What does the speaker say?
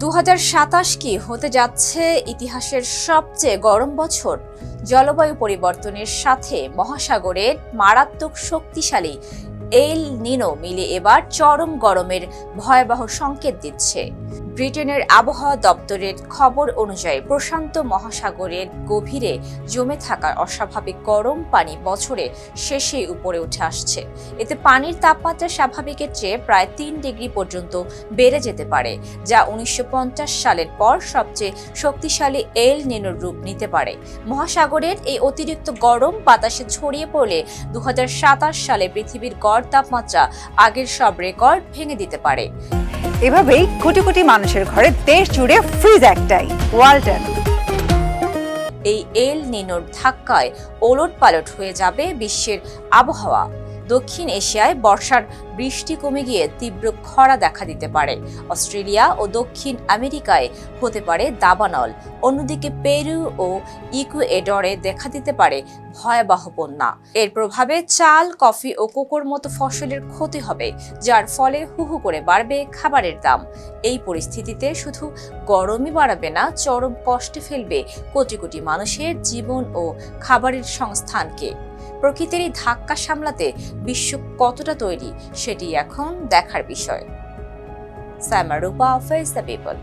2027 কি হতে যাচ্ছে ইতিহাসের সবচেয়ে গরম বছর। জলবায়ু পরিবর্তনের সাথে মহাসাগরের মারাত্মক শক্তিশালী এল নিনো মিলে এবার চরম গরমের ভয়াবহ সংকেত দিচ্ছে। ব্রিটেনের আবহাওয়া দপ্তরের খবর অনুযায়ী প্রশান্ত মহাসাগরের গভীরে জমে থাকা অস্বাভাবিক গরম পানি বছরে শেষেই উপরে উঠে আসছে। এতে পানির তাপমাত্রা স্বাভাবিকের চেয়ে প্রায় 3 ডিগ্রি পর্যন্ত বেড়ে যেতে পারে, যা 1950 সালের পর সবচেয়ে শক্তিশালী এল নিনোর রূপ নিতে পারে। মহাসাগরের এই অতিরিক্ত গরম বাতাসে ছড়িয়ে পড়লে 2027 সালে পৃথিবীর গড় তাপমাত্রা আগের সব রেকর্ড ভেঙে দিতে পারে। এভাবেই কোটি কোটি মানুষের ঘরে দেশ জুড়ে ফ্রিজ একটাই, ওয়ালটন। এই এল নিনোর ধাক্কায় ওলটপালট হয়ে যাবে বিশ্বের আবহাওয়া। দক্ষিণ এশিয়ায় বর্ষার বৃষ্টি কমে গিয়ে তীব্র খরা দেখা দিতে পারে। অস্ট্রেলিয়া ও দক্ষিণ আমেরিকায় হতে পারে দাবানল। অন্যদিকে পেরু ও ইকুয়েডরে দেখা দিতে পারে ভয়াবহ বন্যা। এর প্রভাবে চাল, কফি ও কোকোর মতো ফসলের ক্ষতি হবে, যার ফলে হুহু করে বাড়বে খাবারের দাম। এই পরিস্থিতিতে শুধু গরমই বাড়াবে না, চরম কষ্টে ফেলবে কোটি কোটি মানুষের জীবন ও খাবারের সংস্থানকে। প্রকৃতির এই ধাক্কা সামলাতে বিশ্ব কতটা তৈরি, সেটি এখন দেখার বিষয়। সাইমা রূপা, ফেস দ্য পিপল।